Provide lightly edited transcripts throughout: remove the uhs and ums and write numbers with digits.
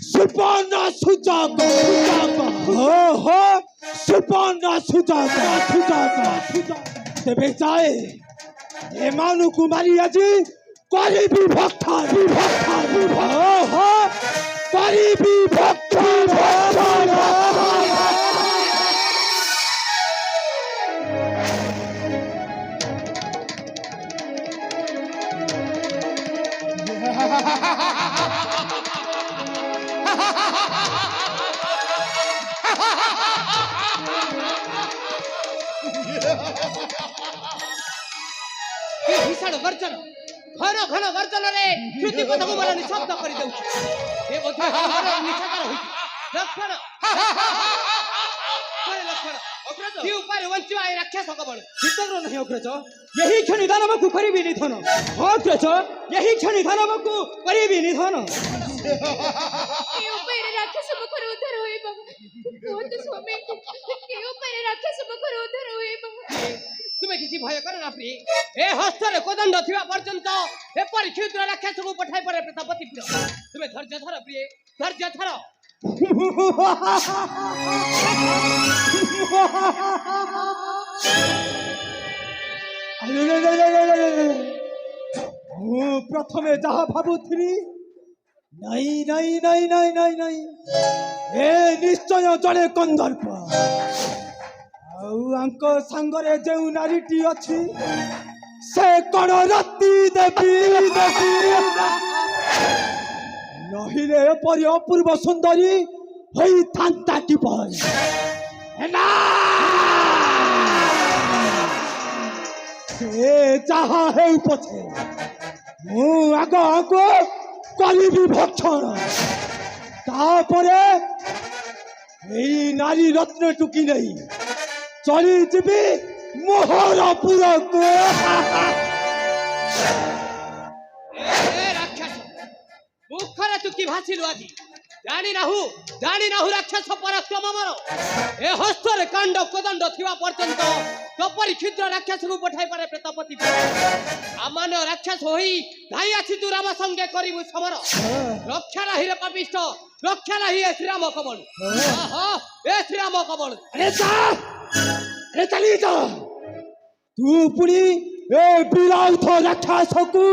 সুপর্ণ সূচক ওহো সুপর্ণ সূচক তেবে চাই এমানুকু মারি আজি করিবি ভক্ষা ওহো করিবি ভক্ষা ভীষণ গর্জন ঘন ঘন গর্জନରେ শ্ରୁତିପଥକୁ ମୋର ନିଶବ୍ଦ କରିଦେଉଛି ଏ ବୋଧେ ନିଶାକାର ହୋଇଛି ଲକ୍ଷଣ କି ଉପାୟରେ ବଞ୍ଚିବା ଏ ରାକ୍ଷସ କବଳ ଚିତ୍ତଗ୍ର ନାହିଁ ଅଗ୍ରଜ ଏହି କ୍ଷଣି ଦାନବକୁ କରିବି ନିଧନ ଅଗ୍ରଜ ଏହି କ୍ଷଣି ଦାନବକୁ କରିବି ନିଧନ ଏ ଉପାୟରେ ରାକ୍ଷସ ମୁଖରୁ ଉଦ୍ଧାର ହୋଇବ କୁହନ୍ତୁ ସ୍ୱାମୀ ଏ ଉପାୟରେ ରାକ୍ଷସ ମୁଖରୁ ଉଦ୍ଧାର ହୋଇବ ତୁମେ କିଛି ଭୟ କର ନା ପ୍ରିୟ ଏ ହସ୍ତରେ କୋଦଣ୍ଡ ଥିବା ପର୍ଯ୍ୟନ୍ତ ଏପରି କ୍ଷୁଦ୍ର ରାକ୍ଷସକୁ ପଠାଇ ପରେ ପ୍ରତାପତି ତୁମେ ଧୈର୍ଯ୍ୟ ଧର ପ୍ରିୟ ଧୈର୍ଯ୍ୟ ଧର ମୁଁ ପ୍ରଥମେ ଯାହା ଭାବୁଥିଲି ନାଇଁ ନାଇଁ ନାଇଁ ନାଇଁ ନାଇଁ ନାଇଁ ଏ ନିଶ୍ଚୟ ଜଣେ କନ୍ଦର୍ପ ଆଉ ଆଙ୍କ ସାଙ୍ଗରେ ଯେଉଁ ନାରୀଟି ଅଛି ସେ କଣ ରତି ଦେବୀ ନହିଲେ ଏପରି ଅପୂର୍ବ ସୁନ୍ଦରୀ ହୋଇଥାନ୍ତା କିପରି ସେ ଯାହା ହେଉ ପଛେ ମୁଁ ଆଗ କରିବି ଭକ୍ଷଣ ତାପରେ ଏଇ ନାରୀ ରତ୍ନ ଟୁକି ନେଇ ଚଳି ଯିବି ମୋହରପୁରକୁ ମୁଖରେ ତୁ କି ଭାସିଲୁ ଆଜି ଜାଣିନାହୁ ରାକ୍ଷସ ପରାକ୍ରମ ମୋର ଏ ହସ୍ତରେ କାଣ୍ଡ କୋଦଣ୍ଡ ଥିବା ପର୍ଯ୍ୟନ୍ତ ତପରି କ୍ଷୁଦ୍ର ରାକ୍ଷସକୁ ପଠାଇ ପାରେ ପ୍ରେତପତି ସାମାନ୍ୟ ରାକ୍ଷସ ହୋଇ ଧାଇ ଆସିଛୁ ରାମ ସଙ୍ଗେ କରିବୁ ସମର ରକ୍ଷା ନାହିଁ ରେ ପାପିଷ୍ଠ ରକ୍ଷା ନାହିଁ ଏ ଶ୍ରୀରାମ କବଳ ଏ ଶ୍ରୀରାମ କବଳ ଆରେ ଚାଲି ଯା ତୁ ପୁଣି ଏ ବିରାଉଥ ରାକ୍ଷସକୁ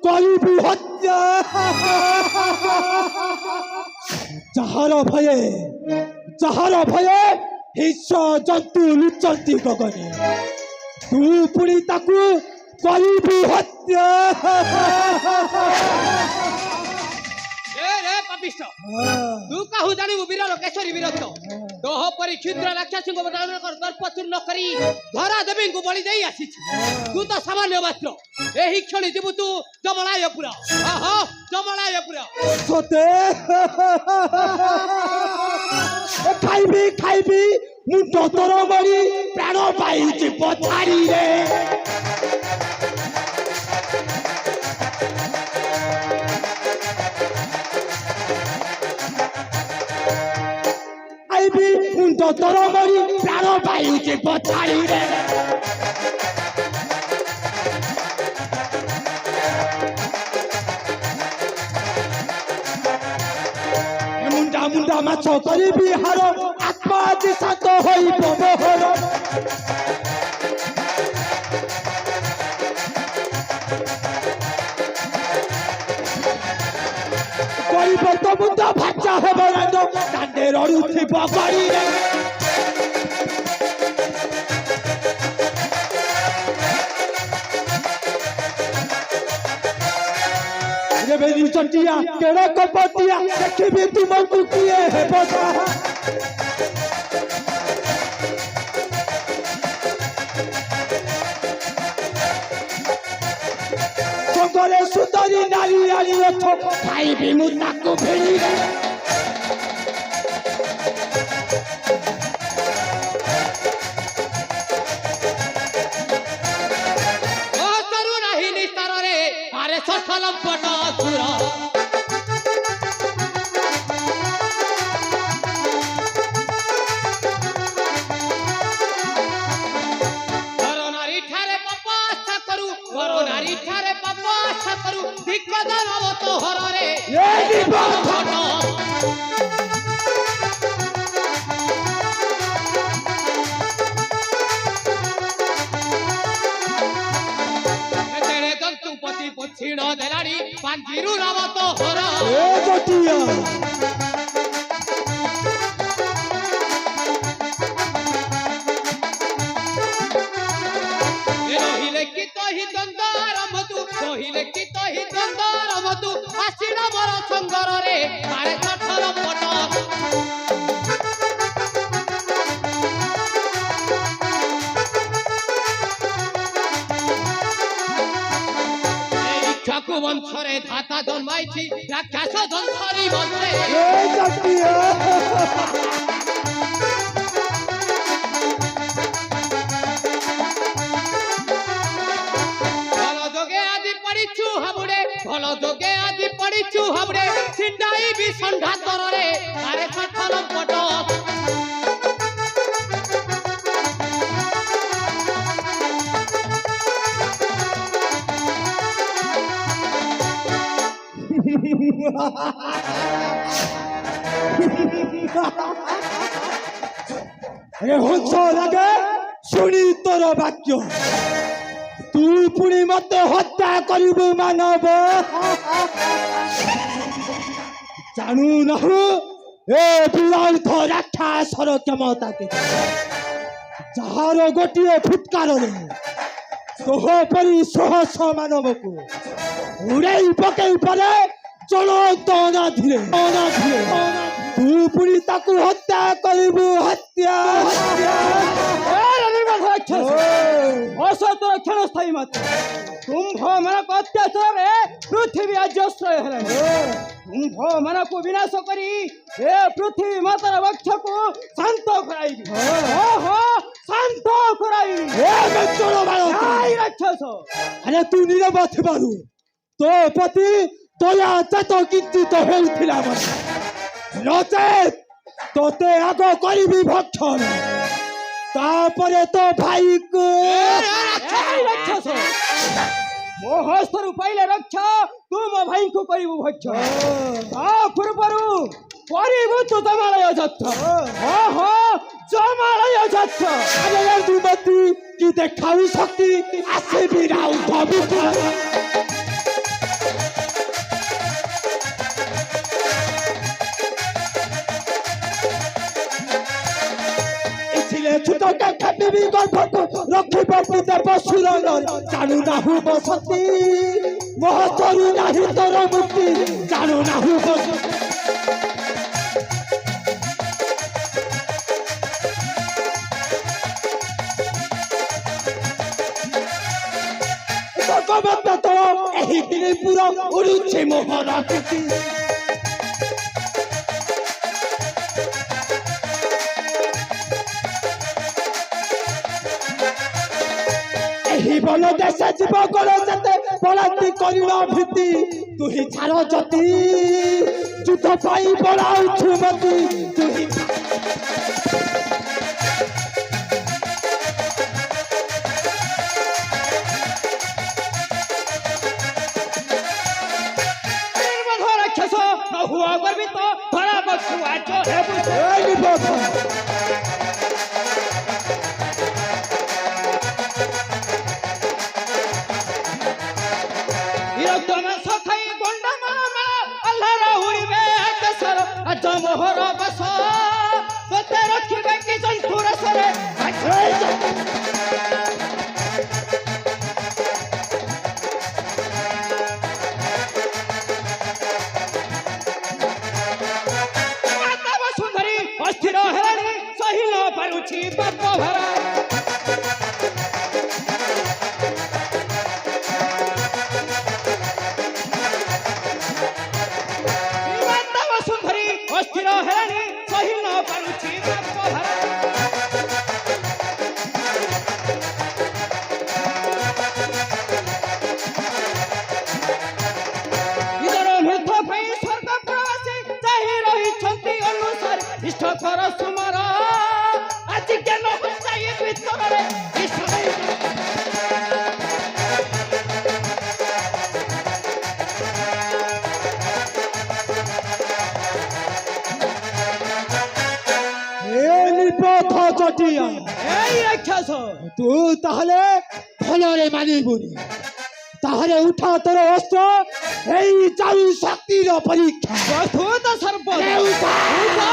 କରିବୁ ହତ୍ୟା ଯାହାର ଭୟ ହିଂସ ଜନ୍ତୁ ଲୁଚନ୍ତି ଗଗନେ ତୁ ପୁଣି ତାକୁ କରିବୁ ହତ୍ୟା ପାପିଷ୍ଠ ତୁ କାହୁ ଜାଣିବୁ ବୀରର କେଶରୀ ବୀରତ୍ୱ ତୋହ ପରି କ୍ଷୁଦ୍ର ରାକ୍ଷସଙ୍କୁ ଦର୍ପଚୂର୍ଣ୍ଣ କରି ଧରା ଦେବୀଙ୍କୁ ବଳି ଦେଇ ଆସିଛି ତୁ ତ ସାମାନ୍ୟ ମାତ୍ର ଏହି କ୍ଷଣି ଯିବୁ ତୁ ଜମଳାୟପୁର ଜମଳାୟପୁର ସତେ ଖାଇବି ମୁଣ୍ଡ ତୋର ମରି ପ୍ରାଣ ପାଇଛି ପଛାଡ଼ିରେ ମୁଣ୍ଡ ତୋର ମରି ପ୍ରାଣ ପାଇଛି ପଛାଡ଼ିରେ ମୁଣ୍ଡା ମାଛ କରିବି ହାର ଆତ୍ମା ଦିଶାତ ହୋଇବ ମୋହର କରିବ ତ ମୁଣ୍ଡ ଭାଜା ହେବ ରାଜ ଦାଣ୍ଡେ ରଡ଼ୁଥିବ ଗଡ଼ିରେ ଚଟିଆ କେଡ଼ କପଟିଆ ଦେଖିବି ତୁମକୁ କିଏ ହେବ ସଙ୍ଗରେ ସୁନ୍ଦରୀ ନାରୀ ଆଣି ଅଛ ଖାଇବି ମୁଁ ତାକୁ ଭିଡ଼ିରେ ସଠଲମ୍ପଟ ଅସୁର ठारे पापा आशा करू दिग्गज नव तो हररे ବାଙ୍ଗିରୁ ରାମ ତ ହର ଏ ଜଟିଆ রহিলে কি তহি দ্বন্দ্ব আরম্ভ তু রহিলে কি তহি দ্বন্দ্ব আরম্ভ তু আসিল মর সঙ্গরে আরে কঠোর পট ইচ্ছাকু বংশরে ধাতা জন্মাইছি রাক্ষাস ধ্বংসরি বংশে এ জটিয়া ଭଲ ଯୋଗେ ଆଜି ପଡ଼ିଛୁ ହାବୁଡେ ଛିଣ୍ଡାଇବି ଷଣ୍ଢା ତରରେ ଆରେ କଠୋର ପଟ আরে হংস লাগে শুনি তোর বাক্য তুই পুଣି মতে হত্যা করিবু মানব জানু নাহু এ বিরাট রাক্ষাসর ক্ষমতা কেতে যাହାର ଗୋଟିଏ ଫୁଟକାରରେ ତୋହ ପରି ଶହ ଶହ ମାନବକୁ ଉଡ଼େଇ ପକେଇ ପାରେ ଜଳନ୍ତ ଅନାଧିରେ ତୁ ପୁଣି ତାକୁ ହତ୍ୟା କରିବୁ ହତ୍ୟା ଅସତର କ୍ଷଣସ୍ଥାୟୀ ମାତ୍ର କୁମ୍ଭ ମାନଙ୍କ ଅତ୍ୟାଚାରରେ ପୃଥିବୀ ଆଜି ଆଶ୍ରୟ ହେଲାଣି କୁମ୍ଭ ମାନଙ୍କୁ ବିନାଶ କରି ଏ ପୃଥିବୀ ମାତାର ବକ୍ଷକୁ ଶାନ୍ତ କରାଇବି ଶାନ୍ତ କରାଇବି ରାକ୍ଷସ ଆରେ ତୁ ନିରବ ଥିବାରୁ ତୋ ପ୍ରତି ଦୟା ଚାତ କିଞ୍ଚିତ ହେଉଥିଲା ନଚେତ ତୋତେ ଆଗ କରିବି ଭକ୍ଷଣ ତାପରେ ତ ଭାଇକୁ ରାକ୍ଷସ ମୋ ହସ୍ତରୁ ପାଇଲେ ରକ୍ଷା ତୁ ମୋ ଭାଇଙ୍କୁ କରିବୁ ଭକ୍ଷଣ ତା ପୂର୍ବରୁ କରିବୁ ତୁ ଜମାଳୟ ଯତ୍ର ଜମାଳୟ ଯତ୍ର ତୁ ମତି କି ଦେଖାଉ ଶକ୍ତି ଆସିବି ରାଉତ ଛୁଟକା ଖାଟିବି ଗର୍ଭକୁ ରଖିବାକୁ ଦେବ ସୁରନ ଜାଣୁ ନାହୁ ବସତି ମହତରୁ ନାହିଁ ତୋର ମୁକ୍ତି ଜାଣୁ ନାହୁ ଭଗବତ ତୋ ଏହି ଦିନେ ପୁର ଉଡୁଛି ମୋହର କୀର୍ତ୍ତି বল দেশে জীব গল যেতে পলাতি করিল ভীতি তুহি ছাড় যতি যুদ্ধ পাই বলাউছু মতি তুহি রাক্ষস হুয়া গর্বিত ধরা বস্তু আজ হেবু মোহর বস তোতে রখিবে কি জন্তুর সরে সুন্দরী অস্থির হেলানি সহি ন পারুছি পাপ ভরা অস্থির হেলানি সহি ন পারুছি পাপ ভরা ନିଜର ମୃତ ପାଇଁ ସ୍ୱର୍ଗ ପ୍ରବାସୀ ଚାହିଁ ରହିଛନ୍ତି ଅନୁସାରେ ଇଷ୍ଟକର ସୁମର ଆଜି ଜ୍ଞାନ ହସାଇ ଭିତରରେ চটিয়া এই রাক্ষস তু তাহলে ফলরে মানিবুনি তাহলে উঠা তোর অস্ত্র এই চালু শক্তির পরীক্ষা প্রথমত সর্বদা আরে উঠা! উঠো!